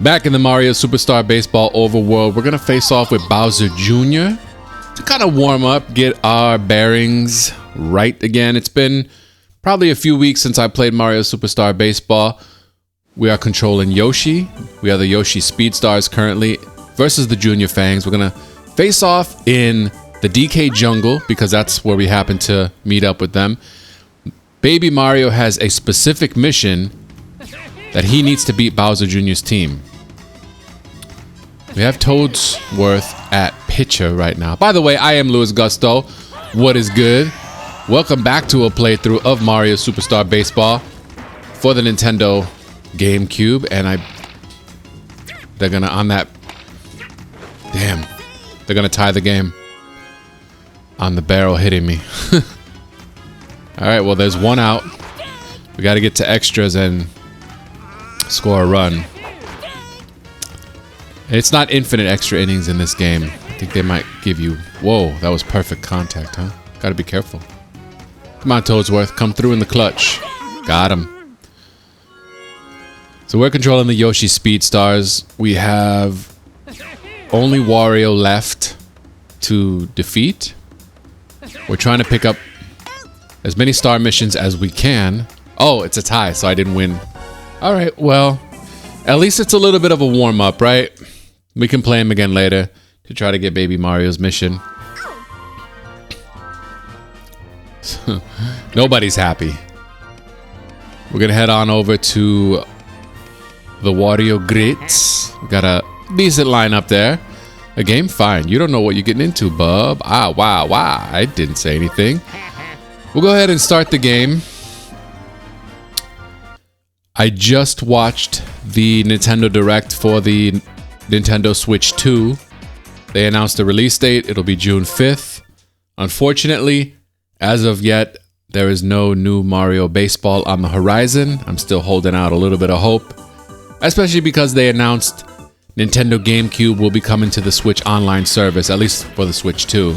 Back in the Mario Superstar Baseball overworld, we're going to face off with Bowser Jr. to kind of warm up, get our bearings right again. It's been probably a few weeks since I played Mario Superstar Baseball. We are controlling Yoshi. We are the Yoshi Speedstars currently versus the Junior Fangs. We're going to face off in the DK Jungle because that's where we happen to meet up with them. Baby Mario has a specific mission that he needs to beat Bowser Jr.'s team. We have Toadsworth at pitcher right now. By the way, I am Louis Gusto. What is good? Welcome back to a playthrough of Mario Superstar Baseball for the Nintendo Gamecube. And they're gonna, on that, damn, they're gonna tie the game on the barrel hitting me. All right, well, there's one out. We got to get to extras and score a run. It's not infinite extra innings in this game. I think they might give you... Whoa, that was perfect contact, huh? Gotta be careful. Come on, Toadsworth. Come through in the clutch. Got him. So we're controlling the Yoshi Speedstars. We have only Wario left to defeat. We're trying to pick up as many star missions as we can. Oh, it's a tie, so I didn't win. All right, well, at least it's a little bit of a warm-up, right? We can play him again later to try to get Baby Mario's mission. Nobody's happy. We're gonna head on over to the Wario Grits. We got a decent lineup there. A game? Fine. You don't know what you're getting into, bub. Ah, wow. I didn't say anything. We'll go ahead and start the game. I just watched the Nintendo Direct for the Nintendo Switch 2. They announced the release date. It'll be June 5th. Unfortunately, as of yet, there is no new Mario Baseball on the horizon. I'm still holding out a little bit of hope, especially because they announced Nintendo GameCube will be coming to the Switch Online service, at least for the Switch 2.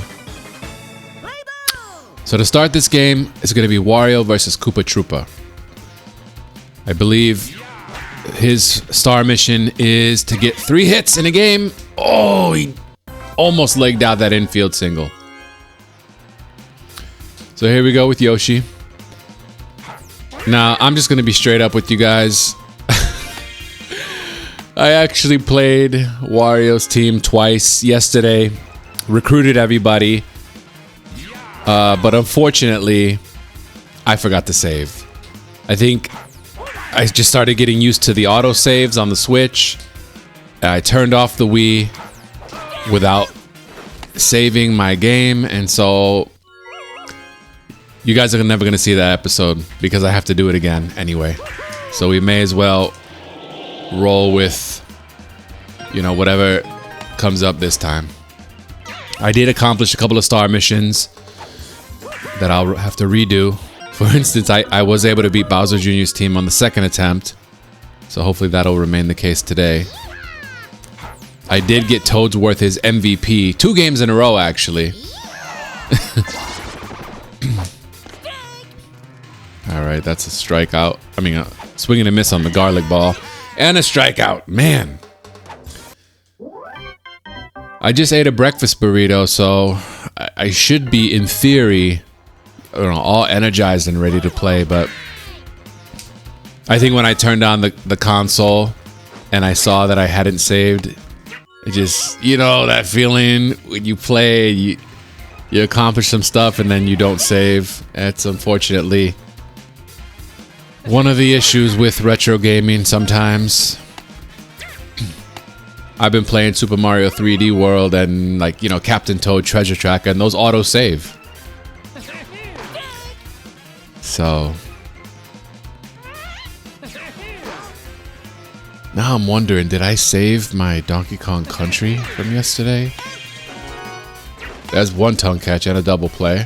So to start this game, it's going to be Wario versus Koopa Troopa. I believe his star mission is to get 3 hits in a game. Oh, he almost legged out that infield single. So here we go with Yoshi. Now, I'm just going to be straight up with you guys. I actually played Wario's team twice yesterday. Recruited everybody. But unfortunately, I forgot to save. I think I just started getting used to the auto saves on the Switch. I turned off the Wii without saving my game, and so you guys are never going to see that episode because I have to do it again anyway. So we may as well roll with, you know, whatever comes up this time. I did accomplish a couple of star missions that I'll have to redo. For instance, I was able to beat Bowser Jr.'s team on the second attempt. So hopefully that'll remain the case today. I did get Toadsworth his MVP 2 games in a row, actually. Alright, that's a strikeout. I mean, a swing and a miss on the garlic ball. And a strikeout. Man. I just ate a breakfast burrito, so I should be, in theory, I don't know, all energized and ready to play, but I think when I turned on the console and I saw that I hadn't saved, it just, you know, that feeling when you play, you accomplish some stuff and then you don't save. It's unfortunately one of the issues with retro gaming sometimes. I've been playing Super Mario 3D World and, like, you know, Captain Toad Treasure Tracker, and those auto save. So now I'm wondering, did I save my Donkey Kong Country from yesterday? There's one tongue catch and a double play.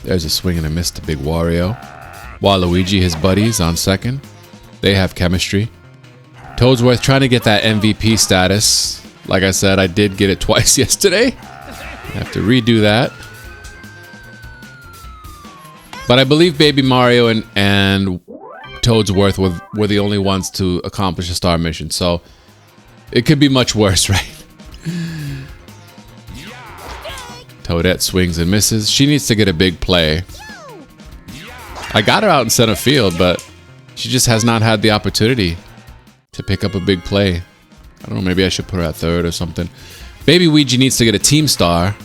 There's a swing and a miss to Big Wario. Waluigi, his buddies, on second. They have chemistry. Toadsworth trying to get that MVP status. Like I said, I did get it twice yesterday. I have to redo that. But I believe Baby Mario and Toadsworth were the only ones to accomplish a star mission, so it could be much worse, right? Toadette swings and misses. She needs to get a big play. I got her out in center field, but she just has not had the opportunity to pick up a big play. I don't know, maybe I should put her at third or something. Baby Ouija needs to get a team star.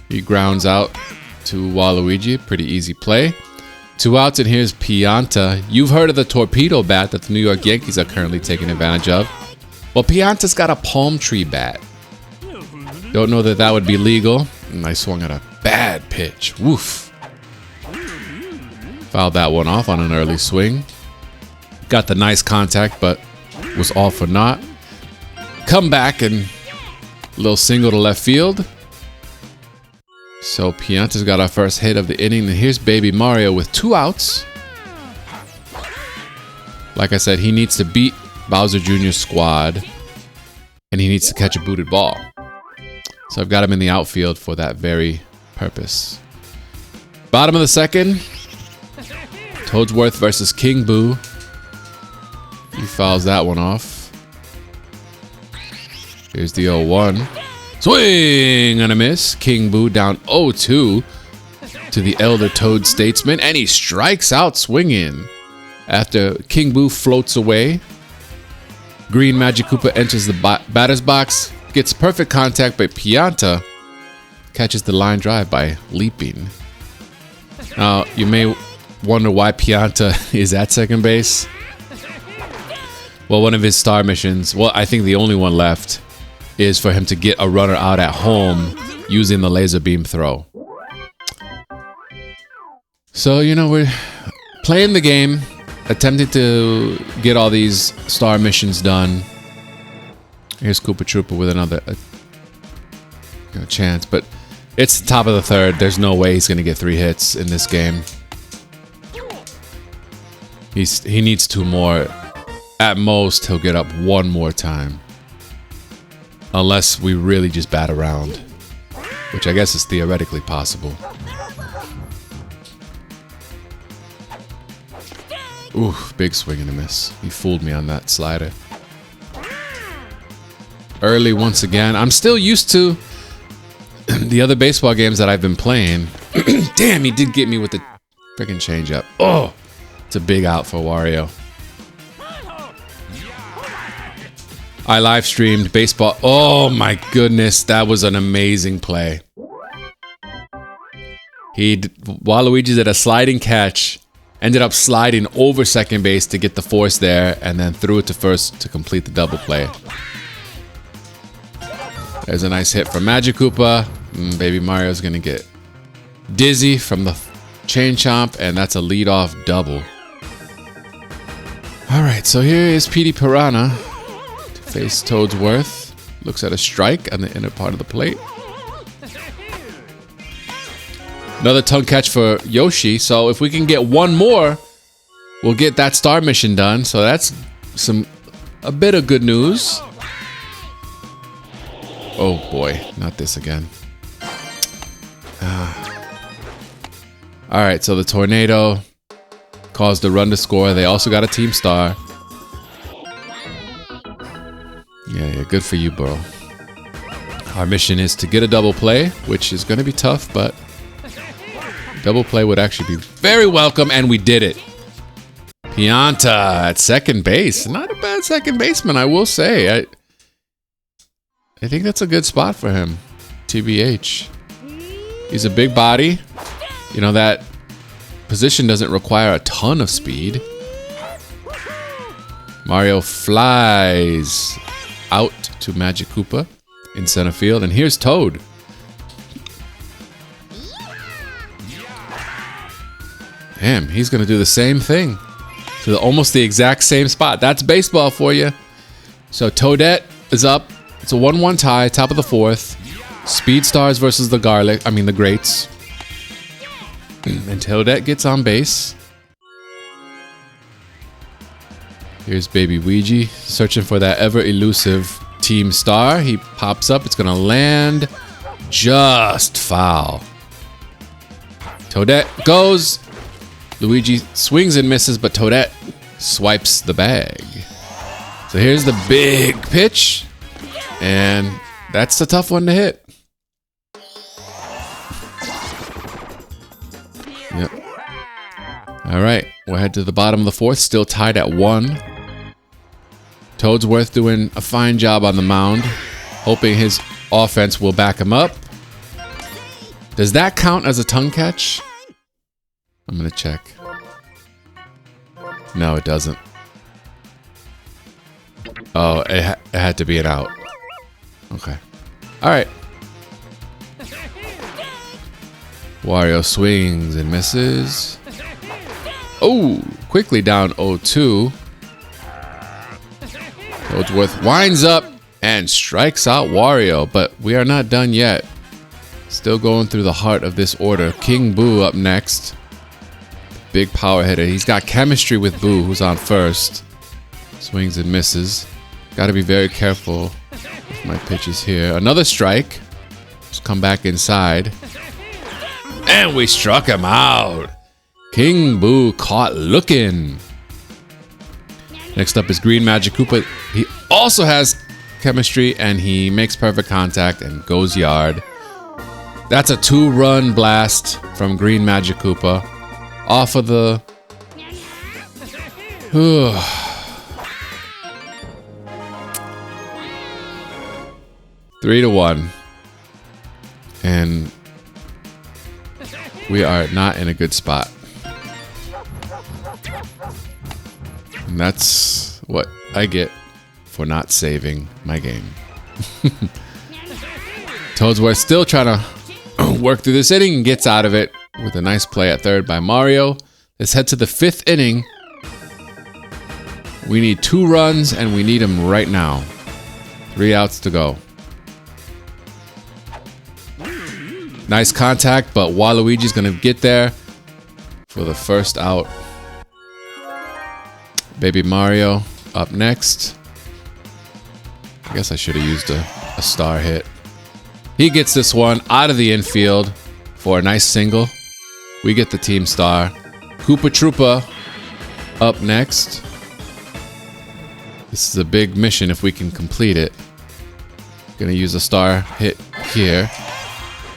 He grounds out to Waluigi. Pretty easy play. 2 outs, and here's Pianta. You've heard of the torpedo bat that the New York Yankees are currently taking advantage of. Well, Pianta's got a palm tree bat. Don't know that that would be legal. And I swung at a bad pitch. Woof. Fouled that one off on an early swing. Got the nice contact, but was all for naught. Come back and a little single to left field. So Pianta's got our first hit of the inning. And here's Baby Mario with 2 outs. Like I said, he needs to beat Bowser Jr.'s squad. And he needs to catch a booted ball. So I've got him in the outfield for that very purpose. Bottom of the second. Toadsworth versus King Boo. He fouls that one off. Here's the 0-1. Swing and a miss. King Boo down 0-2 to the Elder Toad Statesman. And he strikes out swinging. After King Boo floats away, Green Magic Koopa enters the batter's box. Gets perfect contact, but Pianta catches the line drive by leaping. Now, you may wonder why Pianta is at second base. Well, one of his star missions, well, I think the only one left, is for him to get a runner out at home using the laser beam throw. So, you know, we're playing the game, attempting to get all these star missions done. Here's Koopa Troopa with another chance, but it's the top of the third. There's no way he's going to get 3 hits in this game. He needs 2 more. At most, he'll get up 1 more time. Unless we really just bat around, which I guess is theoretically possible. Ooh, big swing and a miss. He fooled me on that slider. Early once again. I'm still used to the other baseball games that I've been playing. Damn, he did get me with the freaking changeup. Oh, it's a big out for Wario. I live streamed baseball. Oh my goodness, that was an amazing play. Waluigi did a sliding catch, ended up sliding over second base to get the force there, and then threw it to first to complete the double play. There's a nice hit from Magic Koopa. Baby Mario's gonna get dizzy from the chain chomp, and that's a leadoff double. Alright, so here is Petey Piranha. Face Toadsworth. Looks at a strike on the inner part of the plate. Another tongue catch for Yoshi. So if we can get 1 more, we'll get that star mission done. So that's a bit of good news. Oh boy, not this again. Alright, so the tornado caused a run to score. They also got a team star. Yeah, good for you, bro. Our mission is to get a double play, which is going to be tough, but double play would actually be very welcome, and we did it. Pianta at second base. Not a bad second baseman, I will say. I think that's a good spot for him. TBH. He's a big body. You know, that position doesn't require a ton of speed. Mario flies out to Magic Koopa in center field, and here's Toad. Damn, he's gonna do the same thing to almost the exact same spot. That's baseball for you. So Toadette is up. It's a 1-1 tie, top of the 4th. Speed Stars versus the Greats. And Toadette gets on base. Here's Baby Ouija searching for that ever elusive team star. He pops up. It's going to land just foul. Toadette goes. Luigi swings and misses, but Toadette swipes the bag. So here's the big pitch. And that's the tough one to hit. Yep. All right, we'll head to the bottom of the fourth, still tied at 1. Toadsworth doing a fine job on the mound, hoping his offense will back him up. Does that count as a tongue catch? I'm gonna check. No, it doesn't. Oh, it had to be an out. Okay. All right. Wario swings and misses. Oh, quickly down 0-2. Toadsworth winds up and strikes out Wario, but we are not done yet. Still going through the heart of this order. King Boo up next. Big power hitter. He's got chemistry with Boo, who's on first. Swings and misses. Got to be very careful with my pitches here. Another strike. Just come back inside. And we struck him out. King Boo caught looking. Next up is Green Magic Koopa. He also has chemistry and he makes perfect contact and goes yard. That's a 2-run blast from Green Magic Koopa. Off of the... 3-1. And we are not in a good spot. And that's what I get for not saving my game. Toadsworth still trying to work through this inning and gets out of it with a nice play at third by Mario. Let's head to the 5th inning. We need 2 runs and we need them right now. 3 outs to go. Nice contact, but Waluigi's gonna get there for the first out. Baby Mario up next. I guess I should have used a star hit. He gets this one out of the infield for a nice single. We get the team star. Koopa Troopa up next. This is a big mission if we can complete it. Gonna use a star hit here.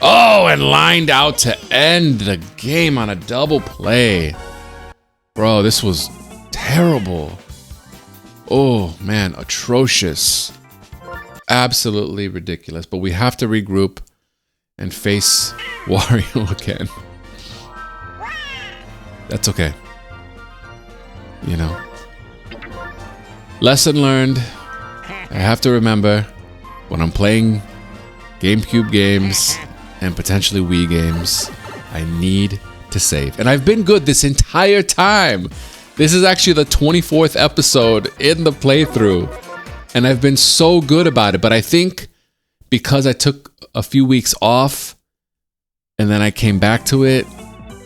Oh, and lined out to end the game on a double play. Bro, this was terrible. Oh, man, atrocious. Absolutely ridiculous. But we have to regroup and face Wario again. That's okay. You know. Lesson learned. I have to remember when I'm playing GameCube games and potentially Wii games, I need to save. And I've been good this entire time. This is actually the 24th episode in the playthrough. And I've been so good about it. But I think because I took a few weeks off and then I came back to it,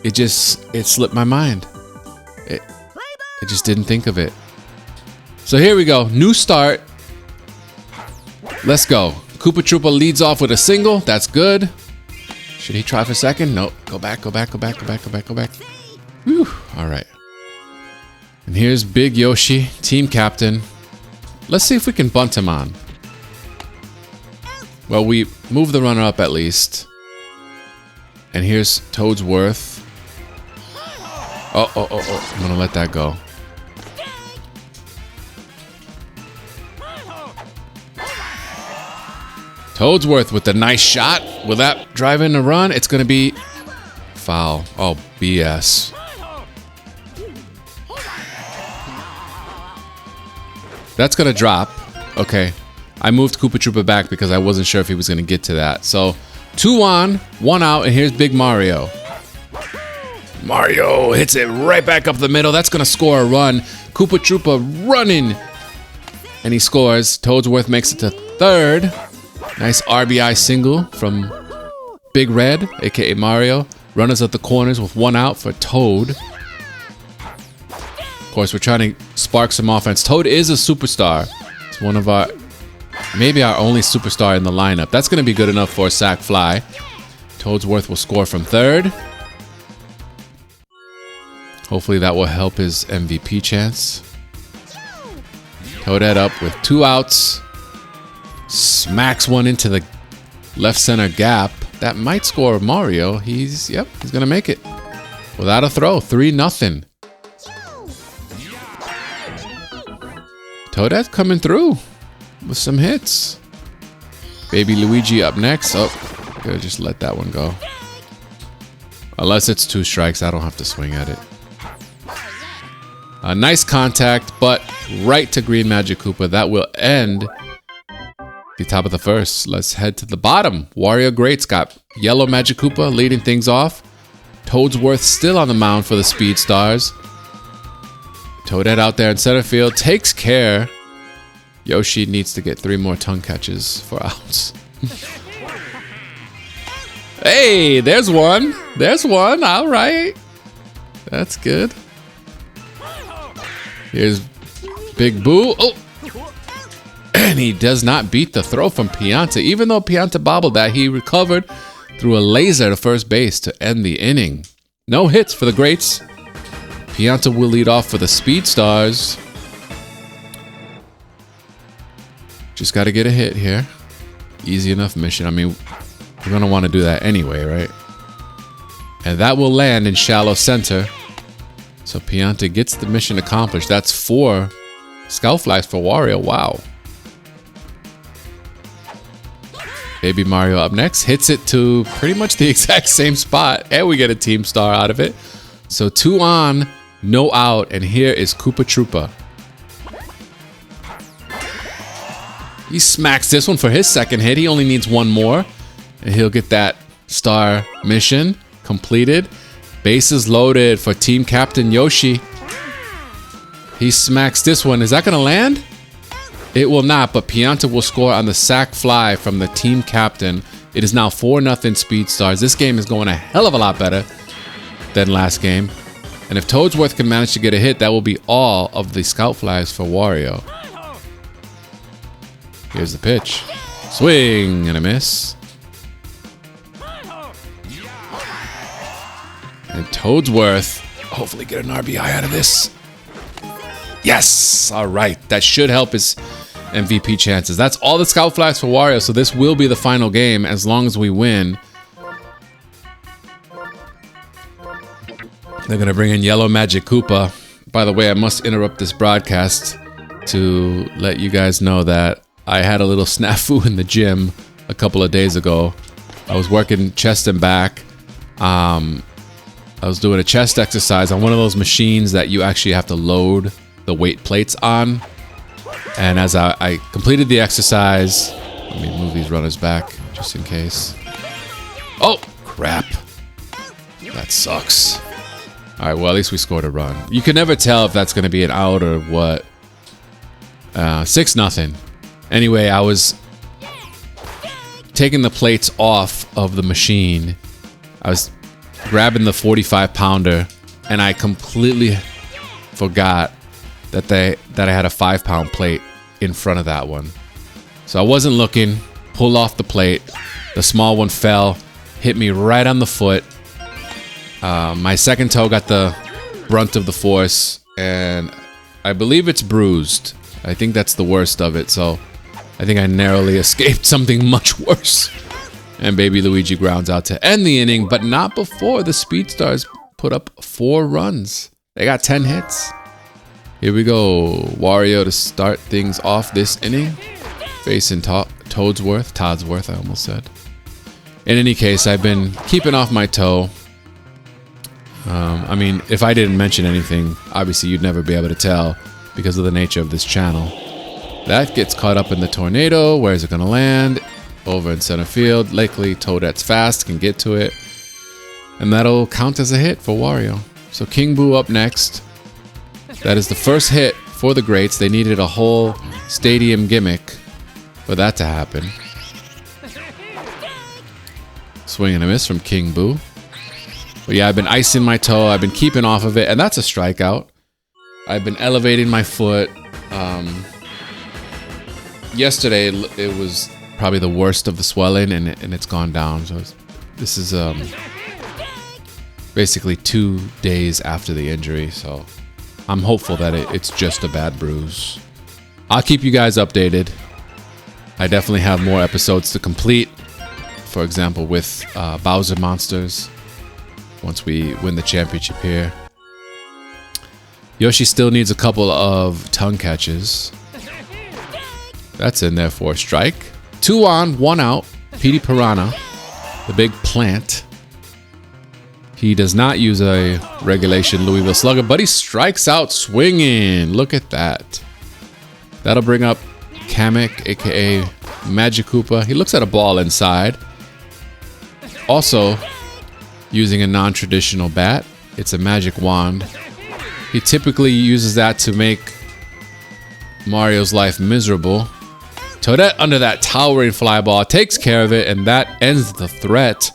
it slipped my mind. It just didn't think of it. So here we go. New start. Let's go. Koopa Troopa leads off with a single. That's good. Should he try for second? Nope. Go back, go back, go back, go back, go back, go back. Whew. All right. And here's Big Yoshi, team captain. Let's see if we can bunt him on. Well, we move the runner up at least. And here's Toadsworth. Oh. I'm going to let that go. Toadsworth with the nice shot. Will that drive in a run? It's going to be foul. Oh, BS. That's going to drop. Okay. I moved Koopa Troopa back because I wasn't sure if he was going to get to that. So, 2 on, 1 out, and here's Big Mario. Mario hits it right back up the middle. That's going to score a run. Koopa Troopa running. And he scores. Toadsworth makes it to third. Nice RBI single from Big Red, aka Mario. Runners at the corners with 1 out for Toad. Of course, we're trying to spark some offense. Toad is a superstar. It's one of our, maybe our only superstar in the lineup. That's going to be good enough for a sac fly. Toadsworth will score from third. Hopefully that will help his MVP chance. Toadette up with 2 outs. Smacks one into the left center gap. That might score Mario. He's gonna make it. Without a throw, 3-0. Toadette coming through with some hits. Baby Luigi up next. Oh, gotta just let that one go. Unless it's 2 strikes, I don't have to swing at it. A nice contact, but right to green Magic Koopa. That will end the top of the first. Let's head to the bottom. Wario Greats got yellow Magic Koopa leading things off. Toadsworth still on the mound for the Speed Stars. Toadette out there in center field takes care. Yoshi needs to get 3 more tongue catches for outs. Hey, there's one. There's one. All right. That's good. Here's Big Boo. Oh! And he does not beat the throw from Pianta. Even though Pianta bobbled that, he recovered through a laser to first base to end the inning. No hits for the Greats. Pianta will lead off for the Speed Stars. Just got to get a hit here. Easy enough mission. I mean, we're going to want to do that anyway, right? And that will land in shallow center. So Pianta gets the mission accomplished. That's 4 Scout Flags for Wario. Wow. Baby Mario up next. Hits it to pretty much the exact same spot. And we get a Team Star out of it. So 2 on, no out. And here is Koopa Troopa. He smacks this one for his second hit. He only needs 1 more. And he'll get that star mission completed. Bases loaded for Team Captain Yoshi. He smacks this one. Is that going to land? It will not, but Pianta will score on the sac fly from the Team Captain. It is now 4-0 Speed Stars. This game is going a hell of a lot better than last game. And if Toadsworth can manage to get a hit, that will be all of the Scout Flags for Wario. Here's the pitch. Swing and a miss. And Toadsworth, hopefully get an RBI out of this. Yes! All right. That should help his MVP chances. That's all the Scout Flags for Wario, so this will be the final game as long as we win. They're going to bring in yellow Magic Koopa. By the way, I must interrupt this broadcast to let you guys know that I had a little snafu in the gym a couple of days ago. I was working chest and back. I was doing a chest exercise on one of those machines that you actually have to load the weight plates on. And as I completed the exercise, let me move these runners back just in case. Oh, crap. That sucks. All right, well, at least we scored a run. You can never tell if that's going to be an out or what. 6-0. Anyway, I was taking the plates off of the machine. I was grabbing the 45-pounder, and I completely forgot that I had a 5-pound plate in front of that one. So I wasn't looking, pulled off the plate. The small one fell, hit me right on the foot. My second toe got the brunt of the force, and I believe it's bruised. I think that's the worst of it, so I think I narrowly escaped something much worse. And Baby Luigi grounds out to end the inning, but not before the Speed Stars put up 4 runs. They got 10 hits. Here we go. Wario to start things off this inning. Facing Toadsworth, I almost said. In any case, I've been keeping off my toe. I mean, if I didn't mention anything, obviously you'd never be able to tell because of the nature of this channel. That gets caught up in the tornado. Where is it going to land? Over in center field. Likely Toadette's fast, can get to it. And that'll count as a hit for Wario. So King Boo up next. That is the first hit for the Greats. They needed a whole stadium gimmick for that to happen. Swing and a miss from King Boo. But yeah, I've been icing my toe. I've been keeping off of it. And that's a strikeout. I've been elevating my foot. Yesterday, it was probably the worst of the swelling, and it's gone down. So this is basically 2 days after the injury, so I'm hopeful that it's just a bad bruise. I'll keep you guys updated. I definitely have more episodes to complete. For example, with Bowser Monsters, once we win the championship here. Yoshi still needs a couple of tongue catches. That's in there for a strike. 2 on, 1 out. Petey Piranha, the big plant. He does not use a regulation Louisville Slugger, but he strikes out swinging. Look at that. That'll bring up Kamek, aka Magic Koopa. He looks at a ball inside. Also, using a non-traditional bat. It's a magic wand. He typically uses that to make Mario's life miserable. Toadette under that towering fly ball takes care of it, and that ends the threat.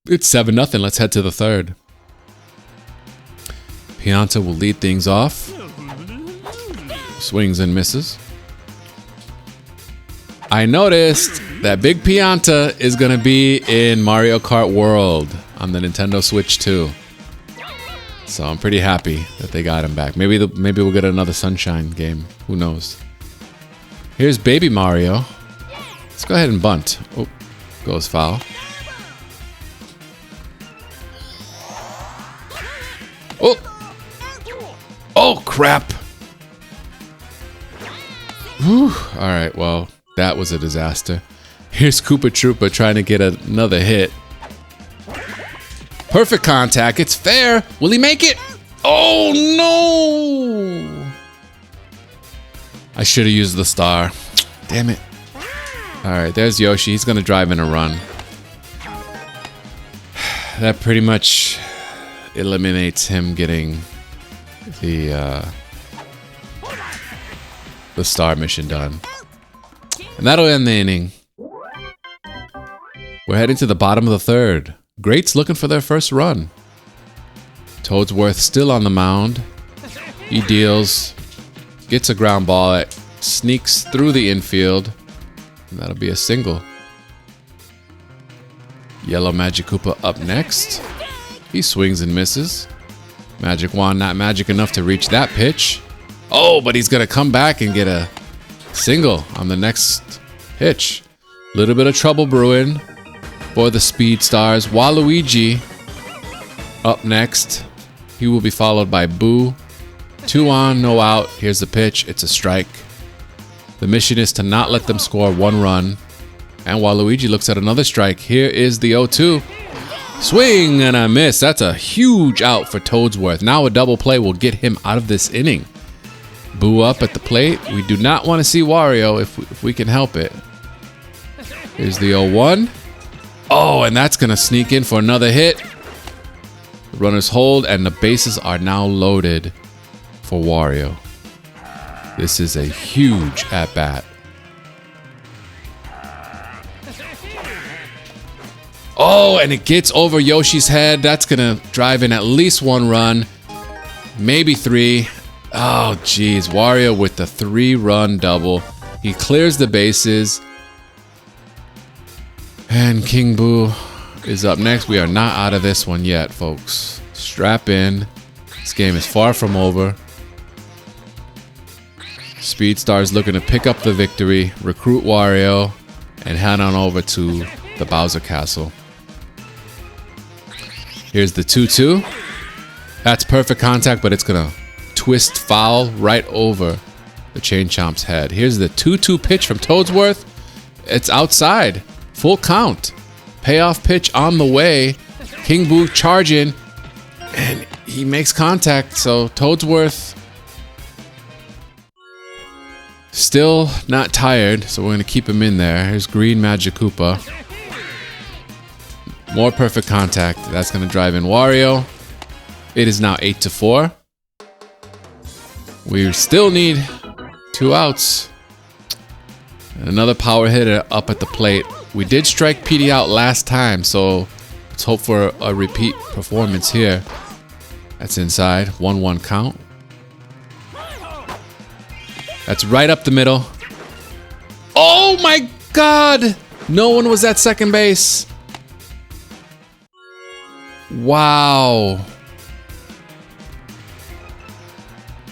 It's 7-0. Let's head to the third. Pianta will lead things off. Swings and misses. I noticed that Big Pianta is going to be in Mario Kart World on the Nintendo Switch 2. So I'm pretty happy that they got him back. Maybe we'll get another Sunshine game. Who knows? Here's Baby Mario. Let's go ahead and bunt. Oh, goes foul. Oh! Oh, crap! Whew. Alright, well, that was a disaster. Here's Koopa Troopa trying to get another hit. Perfect contact. It's fair. Will he make it? Oh, no! I should have used the star. Damn it. Alright, there's Yoshi. He's going to drive in a run. That pretty much eliminates him getting the star mission done. And that'll end the inning. We're heading to the bottom of the third. Greats looking for their first run. Toadsworth still on the mound. He deals, gets a ground ball that sneaks through the infield. And that'll be a single. Yellow Magic Koopa up next. He swings and misses. Magic Wand not magic enough to reach that pitch. Oh, but he's going to come back and get a single on the next pitch. Little bit of trouble brewing for the Speed Stars. Waluigi up next. He will be followed by Boo. 2 on, no out. Here's the pitch. It's a strike. The mission is to not let them score 1 run. And Waluigi looks at another strike. Here is the 0-2. Swing and a miss. That's a huge out for Toadsworth. Now a double play will get him out of this inning. Boo up at the plate. We do not want to see Wario if we can help it. Here's the 0-1. Oh, and that's going to sneak in for another hit. The runners hold, and the bases are now loaded for Wario. This is a huge at-bat. Oh, and it gets over Yoshi's head. That's going to drive in at least 1 run. Maybe 3. Oh, geez. Wario with the 3-run double. He clears the bases. And King Boo is up next. We are not out of this one yet, folks. Strap in. This game is far from over. Speed Stars looking to pick up the victory, recruit Wario, and head on over to the Bowser Castle. Here's the 2-2. That's perfect contact, but it's going to twist foul right over the Chain Chomp's head. Here's the 2-2 pitch from Toadsworth. It's outside. Full count. Payoff pitch on the way. King Boo charging. And he makes contact. So Toadsworth still not tired. So we're going to keep him in there. Here's Green Magic Koopa. More perfect contact. That's going to drive in Wario. It is now 8-4. We still need 2 outs. And another power hitter up at the plate. We did strike Petey out last time, so let's hope for a repeat performance here. That's inside. 1-1 count. That's right up the middle. Oh my God! No one was at second base. Wow.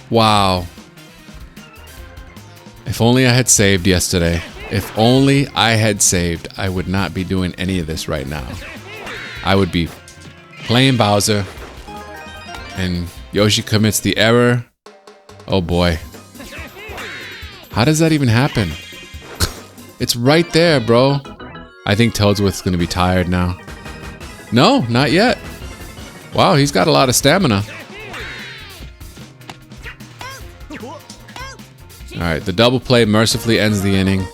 Wow. If only I had saved yesterday. If only I had saved, I would not be doing any of this right now. I would be playing Bowser, and Yoshi commits the error. Oh boy. How does that even happen? It's right there, bro. I think Toadsworth's gonna be tired now. No, not yet. Wow, he's got a lot of stamina. Alright, the double play mercifully ends the inning.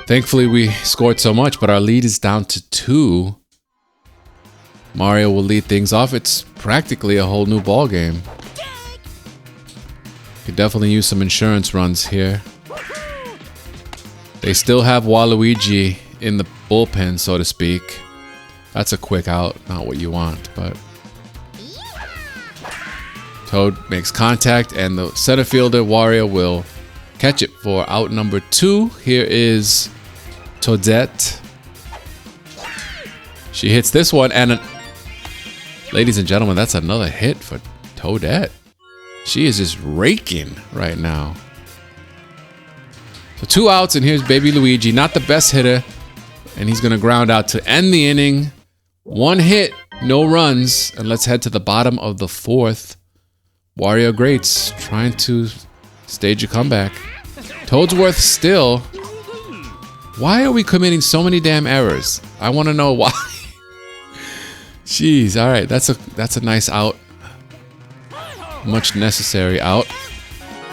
Thankfully, we scored so much, but our lead is down to 2. Mario will lead things off. It's practically a whole new ball game. Could definitely use some insurance runs here. They still have Waluigi in the bullpen, so to speak. That's a quick out, not what you want, but... Toad makes contact, and the center fielder, Wario, will catch it for out number 2. Here is Toadette. She hits this one, and ladies and gentlemen, that's another hit for Toadette. She is just raking right now. So 2 outs, and here's Baby Luigi, not the best hitter, and he's gonna ground out to end the inning. 1 hit, no runs, and let's head to the bottom of the 4th. Wario Greats trying to stage a comeback. Toadsworth still. Why are we committing so many damn errors? I want to know why. Jeez, all right, that's a nice out. Much necessary out.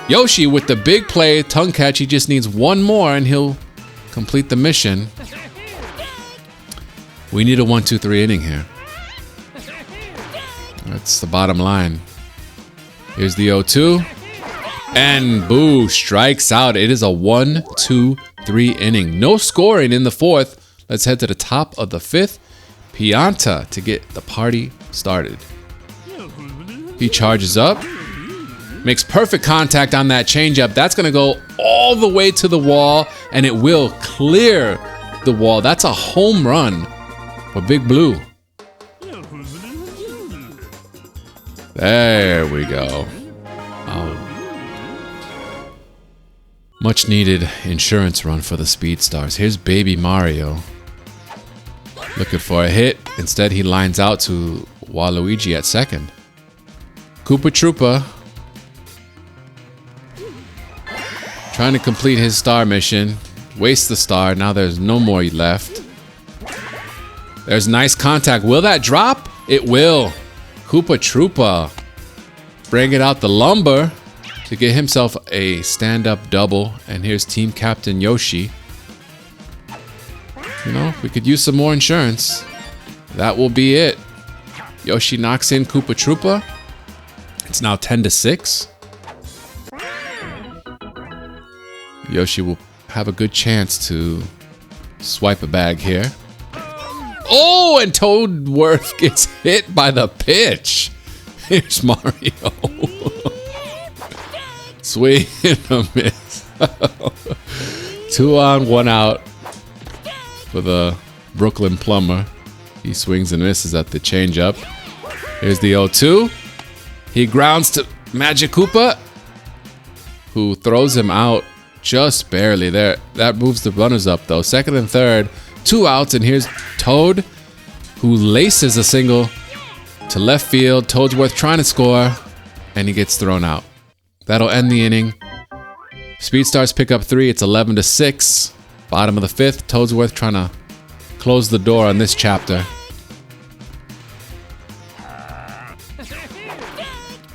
Yoshi with the big play, tongue catch. He just needs 1 more and he'll complete the mission. We need a 1-2-3 inning here. That's the bottom line. Here's the 0-2. And Boo strikes out. It is a 1-2-3 inning. No scoring in the 4th. Let's head to the top of the 5th. Pianta to get the party started. He charges up. Makes perfect contact on that changeup. That's going to go all the way to the wall, and it will clear the wall. That's a home run for Big Blue. There we go. Much needed insurance run for the Speed Stars. Here's Baby Mario. Looking for a hit. Instead, he lines out to Waluigi at second. Koopa Troopa trying to complete his star mission. Waste the star. Now there's no more left. There's nice contact. Will that drop? It will. Koopa Troopa bringing out the lumber to get himself a stand-up double. And here's team captain Yoshi. You know, we could use some more insurance. That will be it. Yoshi knocks in Koopa Troopa. It's now 10-6. Yoshi will have a good chance to swipe a bag here. Oh, and Toadworth gets hit by the pitch. Here's Mario. Swing and a miss. 2 on, 1 out for the Brooklyn Plumber. He swings and misses at the changeup. Here's the 0-2. He grounds to Magic Koopa, who throws him out just barely there. That moves the runners up though. Second and third, 2 outs, and here's Toad, who laces a single to left field. Toadsworth trying to score, and he gets thrown out. That'll end the inning. Speed Stars pick up 3. It's 11-6. Bottom of the 5th. Toadsworth trying to close the door on this chapter.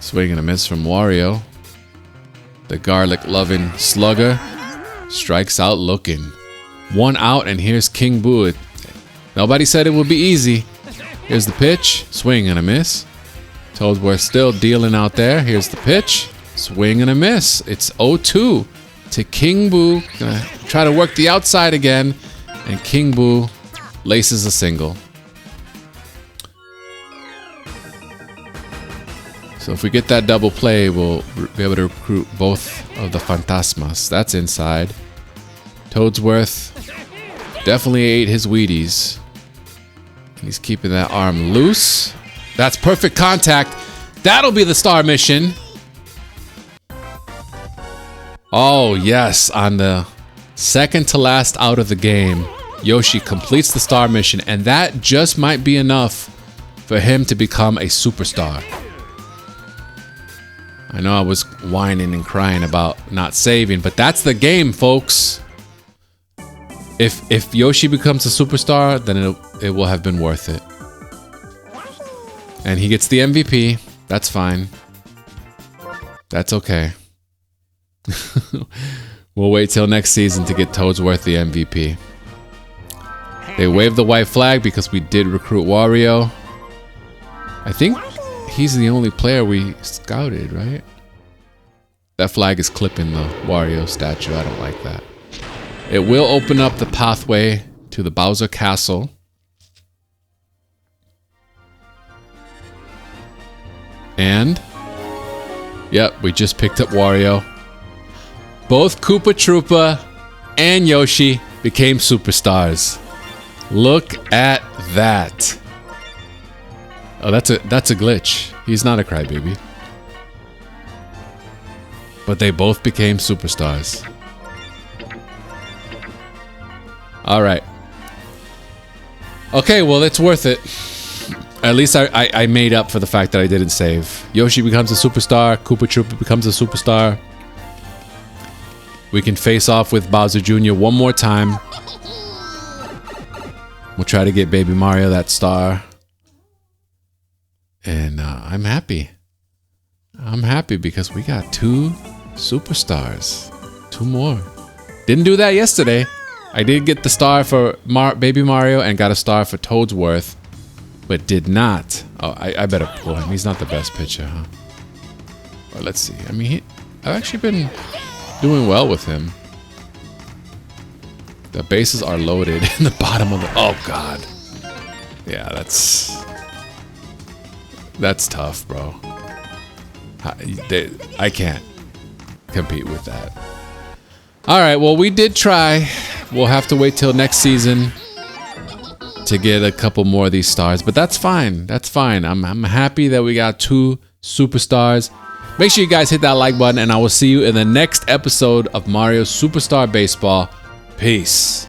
Swing and a miss from Wario. The garlic-loving slugger strikes out looking. 1 out, and here's King Boo. Nobody said it would be easy. Here's the pitch. Swing and a miss. Toadsworth still dealing out there. Here's the pitch. Swing and a miss. It's 0-2 to King Boo. Gonna try to work the outside again. And King Boo laces a single. So if we get that double play, we'll be able to recruit both of the Fantasmas. That's inside. Toadsworth definitely ate his Wheaties. He's keeping that arm loose. That's perfect contact. That'll be the star mission. Oh, yes. On the second to last out of the game, Yoshi completes the star mission, and that just might be enough for him to become a superstar. I know I was whining and crying about not saving, but that's the game, folks. If Yoshi becomes a superstar, then it will have been worth it. And he gets the MVP. That's fine. That's okay. We'll wait till next season to get Toadsworth the MVP. They waved the white flag because we did recruit Wario. I think he's the only player we scouted, right? That flag is clipping the Wario statue. I don't like that. It will open up the pathway to the Bowser Castle. And, yep, we just picked up Wario. Both Koopa Troopa and Yoshi became superstars. Look at that. Oh, that's a glitch. He's not a crybaby. But they both became superstars. All right. Okay, well, it's worth it. At least I made up for the fact that I didn't save. Yoshi becomes a superstar. Koopa Troopa becomes a superstar. We can face off with Bowser Jr. one more time. We'll try to get Baby Mario that star. And I'm happy. I'm happy because we got 2 superstars. 2 more. Didn't do that yesterday. I did get the star for Baby Mario and got a star for Toadsworth. But did not. Oh, I better pull him. He's not the best pitcher, huh? Well, let's see. I mean, I've actually been doing well with him. The bases are loaded in the bottom of the... Oh, God. Yeah, that's tough, bro. I can't compete with that. All right, well, we did try. We'll have to wait till next season to get a couple more of these stars, but that's fine. That's fine. I'm happy that we got 2 superstars. Make sure you guys hit that like button, and I will see you in the next episode of Mario Superstar Baseball. Peace.